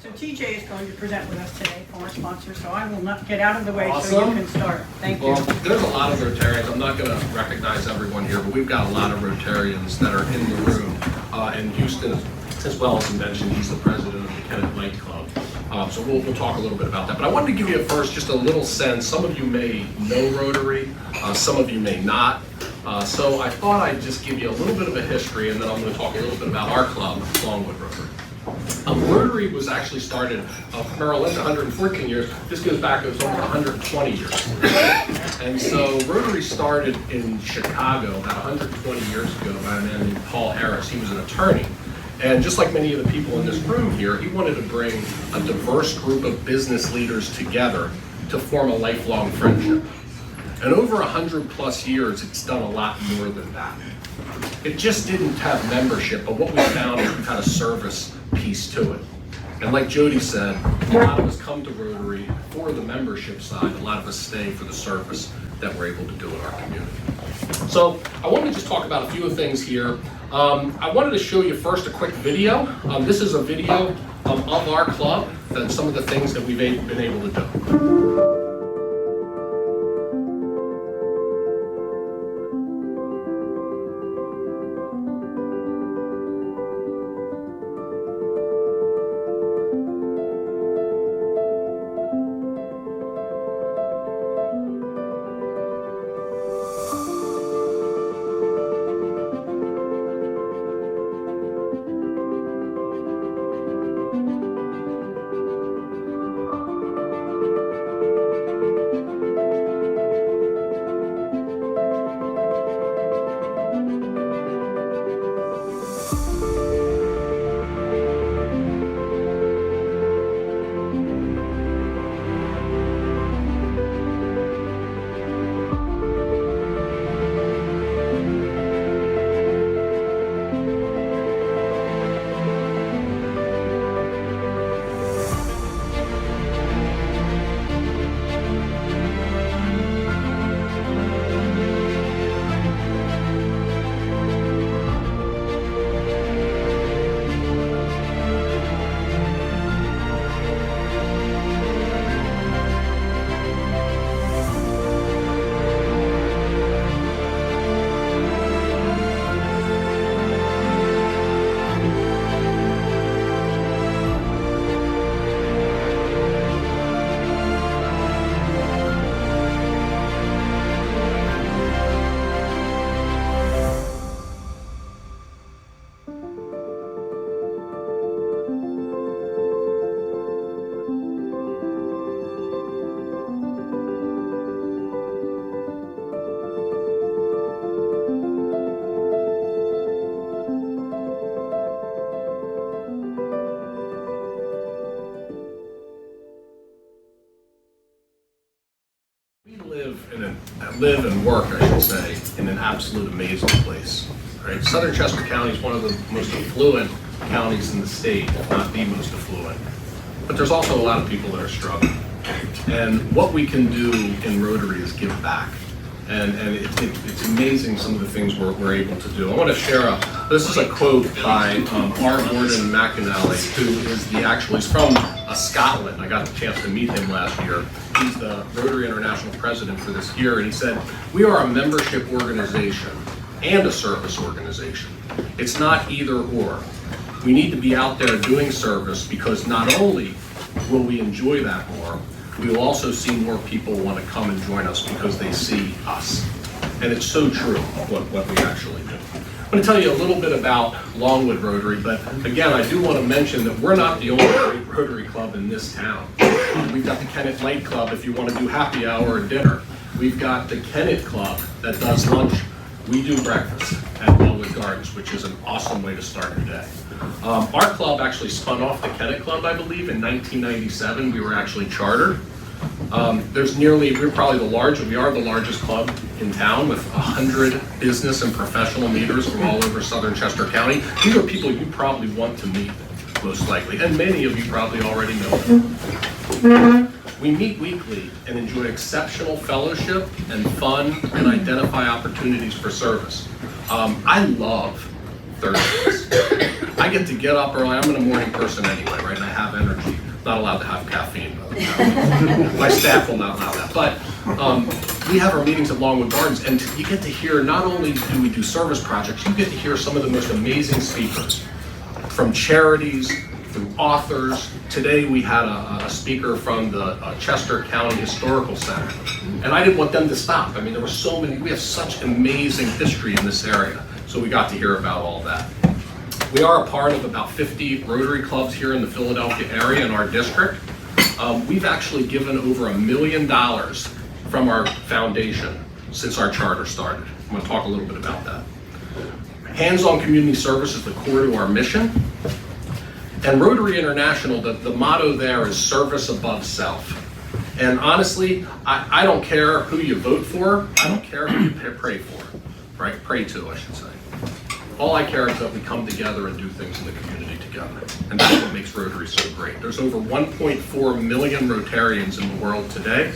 So TJ is going to present with us today from our sponsor, so I will not get out of the way so Awesome. you can start. Thank you. Well, there's a lot of Rotarians. I'm not going to recognize everyone here, but we've got a lot of Rotarians that are in the room. And Houston, as well as he mentioned, he's the president of the Kennett Light Club. So we'll talk a little bit about that. But I wanted to give you first just a little sense. Some of you may know Rotary, some of you may not. So I thought I'd just give you a little bit of a history, and then I'm going to talk a little bit about our club, Longwood Rotary. Rotary was actually started, Merrill Lynch, 114 years. This goes back, it was over 120 years. And so Rotary started in Chicago about 120 years ago by a man named Paul Harris. He was an attorney. And just like many of the people in this room here, he wanted to bring a diverse group of business leaders together to form a lifelong friendship. And over 100+ years, it's done a lot more than that. It just didn't have membership, but what we found is we had a service piece to it. And like Jody said, a lot of us come to Rotary for the membership side, a lot of us stay for the service that we're able to do in our community. So I want to just talk about a few of things here. I wanted to show you first a quick video. This is a video of our club and some of the things that we've been able to do. Live and work, I should say, in an absolute amazing place. Right? Southern Chester County is one of the most affluent counties in the state, if not the most affluent. But there's also a lot of people that are struggling. And what we can do in Rotary is give back. And it's amazing some of the things we're able to do. I want to share this is a quote by R. Gordon McAnally, who is he's from Scotland. I got the chance to meet him last year. He's the Rotary International President for this year, and he said, "We are a membership organization and a service organization. It's not either or. We need to be out there doing service because not only will we enjoy that more, we will also see more people want to come and join us because they see us." And it's so true what we actually do. I'm going to tell you a little bit about Longwood Rotary, but again, I do want to mention that we're not the only Rotary Club in this town. We've got the Kennett Light Club if you want to do happy hour or dinner. We've got the Kennett Club that does lunch. We do breakfast at Longwood Gardens, which is an awesome way to start your day. Our club actually spun off the Kennett Club, I believe, in 1997. We were actually chartered. We're probably we are the largest club in town with 100 business and professional leaders from all over Southern Chester County. These are people you probably want to meet, most likely, and many of you probably already know them. We meet weekly and enjoy exceptional fellowship and fun and identify opportunities for service. I love Thursdays. I get to get up early. I'm a morning person anyway, right? And I have energy, not allowed to have caffeine. My staff will not allow that. But we have our meetings at Longwood Gardens, and you get to hear, not only do we do service projects, you get to hear some of the most amazing speakers, from charities, through authors. Today we had a speaker from the Chester County Historical Center, and I didn't want them to stop. I mean, there were so many, we have such amazing history in this area, so we got to hear about all that. We are a part of about 50 Rotary clubs here in the Philadelphia area in our district. We've actually given over $1 million from our foundation since our charter started. I'm going to talk a little bit about that. Hands-on community service is the core to our mission. And Rotary International, the motto there is service above self. And honestly, I don't care who you vote for. I don't care who you pray for, right? Pray to, I should say. All I care is that we come together and do things in the community together. And that's what makes Rotary so great. There's over 1.4 million Rotarians in the world today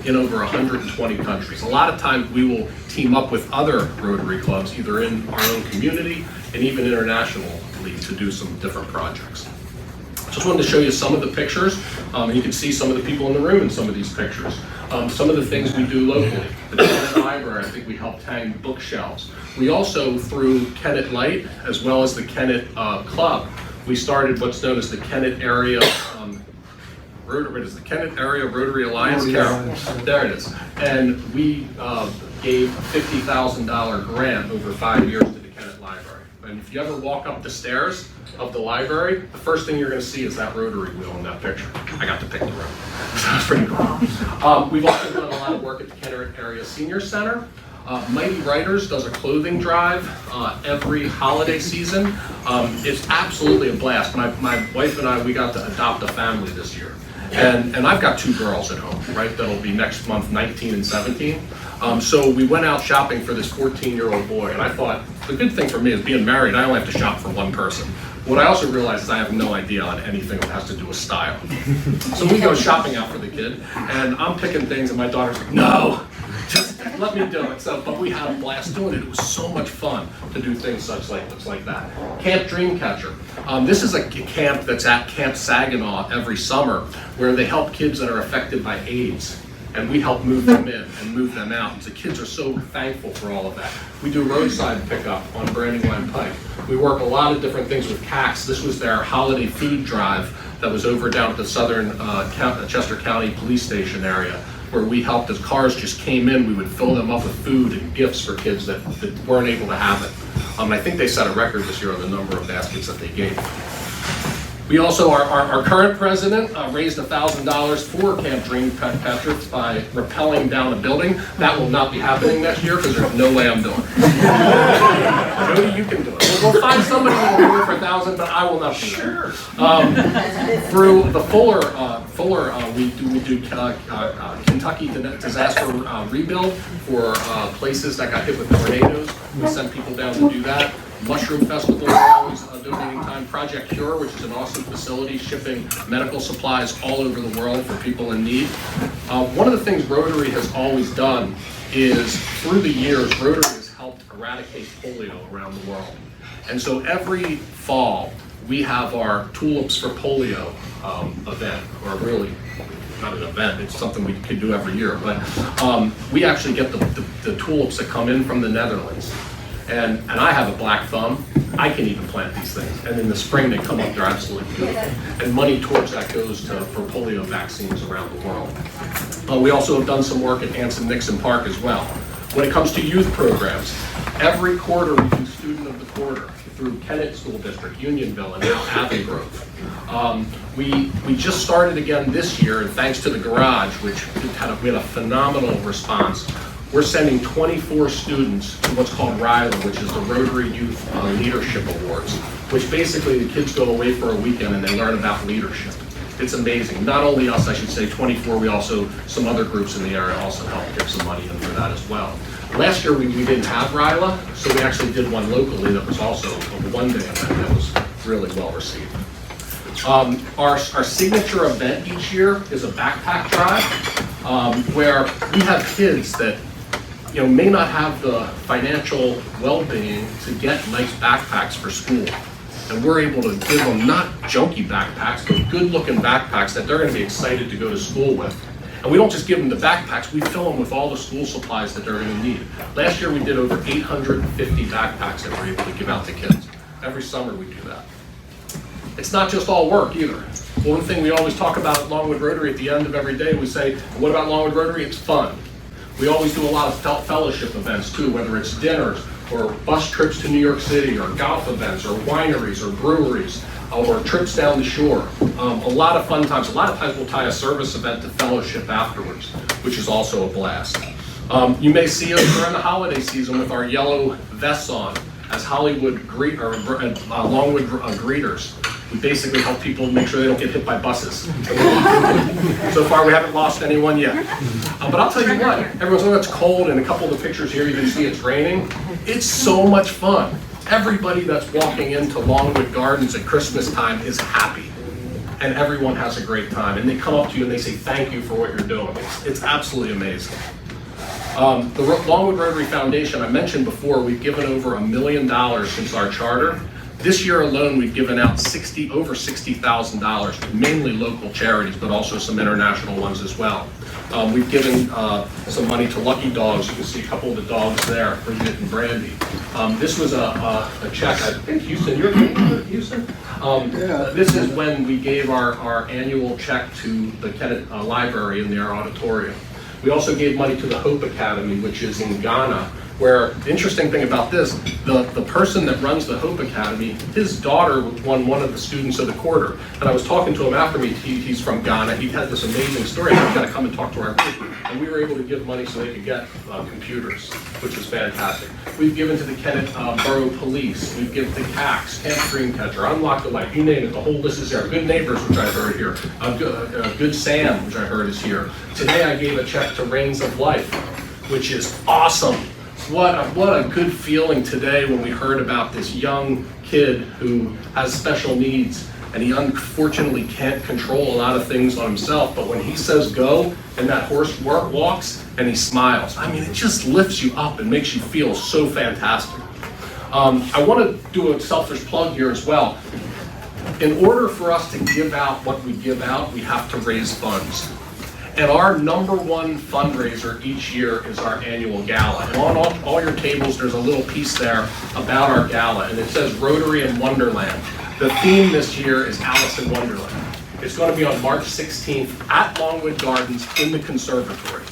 in over 120 countries. A lot of times we will team up with other Rotary clubs, either in our own community and even internationally, to do some different projects. Just wanted to show you some of the pictures. You can see some of the people in the room in some of these pictures. Some of the things we do locally. The Kennett Library, I think we helped hang bookshelves. We also, through Kennett Light, as well as the Kennett Club, we started what's known as the Kennett Area Rotary Alliance. There it is. And we gave a $50,000 grant over 5 years to the Kennett Library. And if you ever walk up the stairs of the library, the first thing you're going to see is that Rotary wheel in that picture. I got to pick the room. So that's pretty cool. We've also done a lot of work at the Kennett Area Senior Center. Mighty Writers does a clothing drive every holiday season. It's absolutely a blast. My wife and I, we got to adopt a family this year. And I've got 2 girls at home, right? That'll be next month, 19 and 17. So we went out shopping for this 14-year-old boy, and I thought, the good thing for me is being married, I only have to shop for one person. What I also realized is I have no idea on anything that has to do with style. So we go shopping out for the kid, and I'm picking things, and my daughter's like, no, just let me do it. So, but we had a blast doing it. It was so much fun to do things such like that. Camp Dreamcatcher. This is a camp that's at Camp Saginaw every summer, where they help kids that are affected by AIDS. And we help move them in and move them out. And the kids are so thankful for all of that. We do roadside pickup on Brandywine Pike. We work a lot of different things with CACs. This was their holiday food drive that was over down at the southern Chester County Police Station area, where we helped as cars just came in, we would fill them up with food and gifts for kids that weren't able to have it. I think they set a record this year on the number of baskets that they gave. We also, our current president raised $1,000 for Camp Dreamcatcher by rappelling down a building. That will not be happening next year because there's no way I'm doing it. Jody, you can do it. We'll find somebody who will do it for $1,000, but I will not do it. Through the Fuller, we do Kentucky disaster rebuild for places that got hit with tornadoes. We send people down to do that. Mushroom Festival, we're always donating time. Project Cure, which is an awesome facility shipping medical supplies all over the world for people in need. One of the things Rotary has always done is, through the years, Rotary has helped eradicate polio around the world. And so every fall, we have our Tulips for Polio event, or really, not an event, it's something we could do every year, but we actually get the tulips that come in from the Netherlands. And I have a black thumb. I can even plant these things. And in the spring, they come up, they're absolutely beautiful. And money towards that goes for polio vaccines around the world. We also have done some work at Anson-Nixon Park as well. When it comes to youth programs, every quarter we do Student of the Quarter through Kennett School District, Unionville, and now Avengrove. We just started again this year, and thanks to the garage, which we had a phenomenal response. We're sending 24 students to what's called RILA, which is the Rotary Youth Leadership Awards, which basically the kids go away for a weekend and they learn about leadership. It's amazing. Not only us, I should say, 24, we also, some other groups in the area also helped give some money in for that as well. Last year we didn't have RILA, so we actually did one locally that was also a one-day event that was really well received. Our signature event each year is a backpack drive, where we have kids that may not have the financial well-being to get nice backpacks for school. And we're able to give them not junky backpacks, but good looking backpacks that they're gonna be excited to go to school with. And we don't just give them the backpacks, we fill them with all the school supplies that they're gonna need. Last year we did over 850 backpacks that we're able to give out to kids. Every summer we do that. It's not just all work either. One thing we always talk about at Longwood Rotary at the end of every day, we say, what about Longwood Rotary? It's fun. We always do a lot of fellowship events too, whether it's dinners or bus trips to New York City or golf events or wineries or breweries or trips down the shore. A lot of fun times. A lot of times we'll tie a service event to fellowship afterwards, which is also a blast. You may see us during the holiday season with our yellow vests on as Longwood greeters. We basically help people make sure they don't get hit by buses. So far, we haven't lost anyone yet. But I'll tell you what, everyone's saying it's cold, and a couple of the pictures here, you can see it's raining. It's so much fun. Everybody that's walking into Longwood Gardens at Christmas time is happy. And everyone has a great time. And they come up to you and they say, thank you for what you're doing. It's absolutely amazing. The Longwood Rotary Foundation, I mentioned before, we've given over $1 million since our charter. This year alone, we've given out over $60,000 to mainly local charities, but also some international ones as well. We've given some money to Lucky Dogs. You can see a couple of the dogs there, Bridget and Brandy. This was a check, I think Houston, you're from Houston? This is when we gave our annual check to the Kennett Library in their auditorium. We also gave money to the Hope Academy, which is in Ghana, where the interesting thing about this, the person that runs the Hope Academy, his daughter won one of the students of the quarter. And I was talking to him after me, he's from Ghana, he had this amazing story, he's got to come and talk to our group. And we were able to give money so they could get computers, which was fantastic. We've given to the Kennett Borough Police, we've given to CACS, Camp Dreamcatcher, Unlock the Light, you name it, the whole list is there. Good Neighbors, which I heard here, Good Sam, which I heard is here. Today I gave a check to Reigns of Life, which is awesome. What a good feeling today when we heard about this young kid who has special needs and he unfortunately can't control a lot of things on himself, but when he says go and that horse walks and he smiles, I mean, it just lifts you up and makes you feel so fantastic. I want to do a selfish plug here as well. In order for us to give out what we give out, we have to raise funds. And our number one fundraiser each year is our annual gala. And on all your tables, there's a little piece there about our gala, and it says Rotary in Wonderland. The theme this year is Alice in Wonderland. It's going to be on March 16th at Longwood Gardens in the conservatory.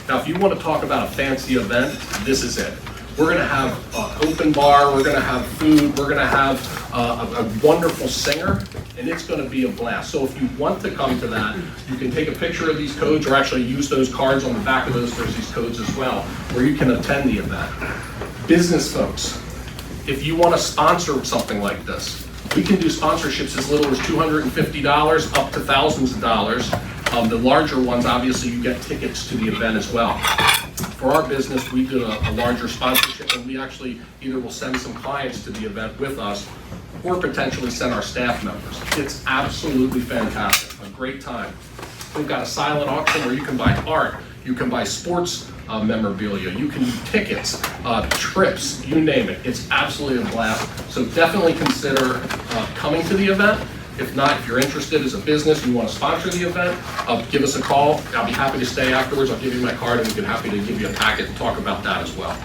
Now, if you want to talk about a fancy event, this is it. We're going to have an open bar, we're going to have food, we're going to have a wonderful singer, and it's going to be a blast. So if you want to come to that, you can take a picture of these codes or actually use those cards on the back of those. There's these codes as well, where you can attend the event. Business folks, if you want to sponsor something like this, we can do sponsorships as little as $250 up to thousands of dollars. The larger ones, obviously, you get tickets to the event as well. For our business, we do a larger sponsorship, and we actually either will send some clients to the event with us or potentially send our staff members. It's absolutely fantastic, a great time. We've got a silent auction where you can buy art, you can buy sports memorabilia, you can do tickets, trips, you name it. It's absolutely a blast. So definitely consider coming to the event. If not, if you're interested as a business, you want to sponsor the event, give us a call. I'll be happy to stay afterwards. I'll give you my card and we'll be happy to give you a packet and talk about that as well.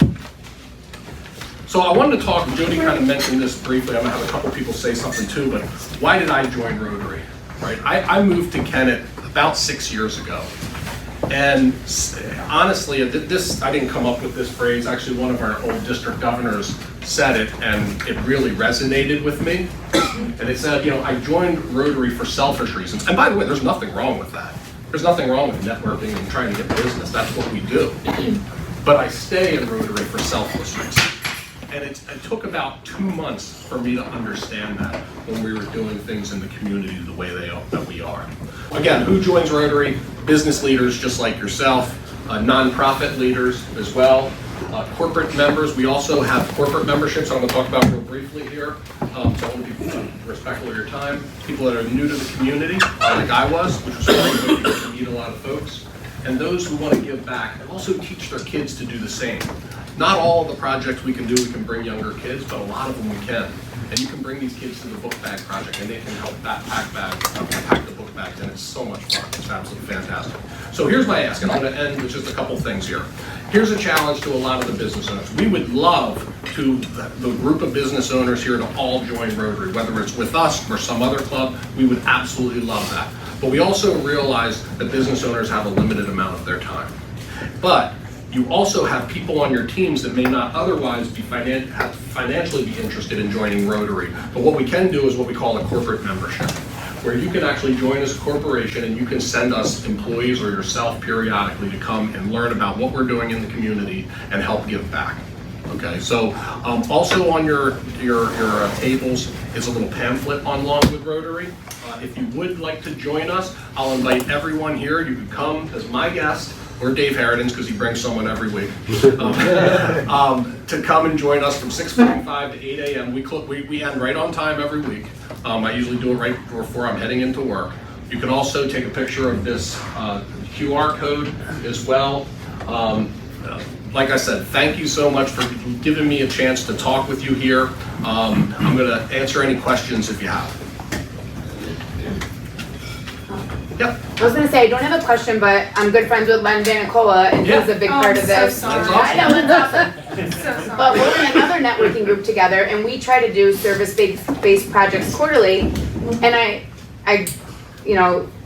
So I wanted to talk, Jody kind of mentioned this briefly, I'm going to have a couple people say something too, but why did I join Rotary? Right? I moved to Kennett about 6 years ago. And honestly, I didn't come up with this phrase. Actually, one of our old district governors said it, and it really resonated with me. And it said, you know, I joined Rotary for selfish reasons. And by the way, there's nothing wrong with that. There's nothing wrong with networking and trying to get business. That's what we do. But I stay in Rotary for selfless reasons. And it took about 2 months for me to understand that when we were doing things in the community the way that we are. Again, who joins Rotary? Business leaders just like yourself, nonprofit leaders as well, corporate members. We also have corporate memberships I'm going to talk about real briefly here. So I want to be respectful of your time. People that are new to the community, like I was, which was great to meet a lot of folks. And those who want to give back and also teach their kids to do the same. Not all of the projects we can do, we can bring younger kids, but a lot of them we can. and you can bring these kids to the book bag project, and they can help pack the book bags, and it's so much fun. It's absolutely fantastic. So here's my ask, and I'm going to end with just a couple things here. Here's a challenge to a lot of the business owners. We would love the group of business owners here to all join Rotary, whether it's with us or some other club. We would absolutely love that. But we also realize that business owners have a limited amount of their time. But you also have people on your teams that may not otherwise be financially be interested in joining Rotary. But what we can do is what we call a corporate membership, where you can actually join as a corporation and you can send us employees or yourself periodically to come and learn about what we're doing in the community and help give back. Okay, so also on your tables is a little pamphlet on Longwood Rotary. If you would like to join us, I'll invite everyone here. You can come as my guest, or Dave Harridan's, because he brings someone every week, to come and join us from 6:45 to 8 a.m. We end right on time every week. I usually do it right before I'm heading into work. You can also take a picture of this QR code as well. Like I said, thank you so much for giving me a chance to talk with you here. I'm going to answer any questions if you have. Yep. I was going to say, I don't have a question, but I'm good friends with Len Vanicola, and he's a big part of this. So sorry. I know, Len's awesome. So sorry. But we're in another networking group together, and we try to do service-based projects quarterly. And I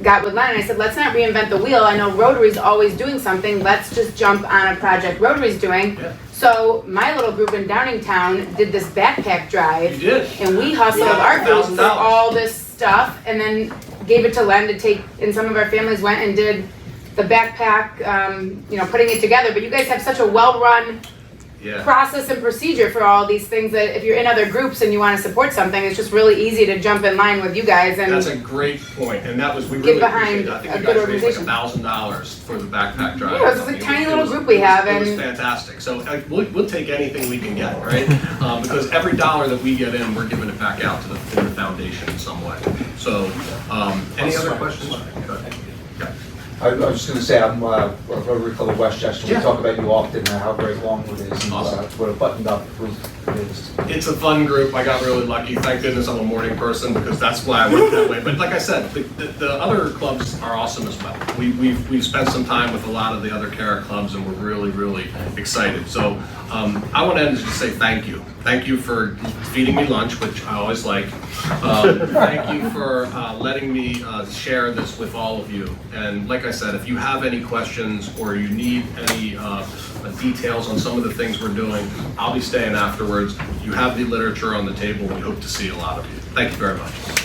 got with Len, and I said, let's not reinvent the wheel. I know Rotary's always doing something. Let's just jump on a project Rotary's doing. Yeah. So my little group in Downingtown did this backpack drive. You did. And we hustled our group for $1,000. all this stuff, and then gave it to Len to take, and some of our families went and did the backpack, putting it together. But you guys have such a well-run process and procedure for all these things that if you're in other groups and you want to support something, it's just really easy to jump in line with you guys. And that's a great point, and that was we really appreciate that. I think you guys raised like $1,000 for the backpack drive. Yeah, it was a tiny little group we have, It was and fantastic. So we'll take anything we can get, right? Because every dollar that we get in, we're giving it back out to the foundation in some way. So, any other questions? Yeah. I was just going to say, I'm a Rotary Club of Westchester. We talk about you often and how great Longwood is and Awesome. what a buttoned up group it is. It's a fun group. I got really lucky. Thank goodness I'm a morning person, because that's why I went that way. But like I said, the other clubs are awesome as well. We've spent some time with a lot of the other CARA clubs, and we're really, really excited. So I want to end to just say thank you. Thank you for feeding me lunch, which I always like. Thank you for letting me share this with all of you. And like I said, if you have any questions or you need any details on some of the things we're doing, I'll be staying afterwards. You have the literature on the table. We hope to see a lot of you. Thank you very much.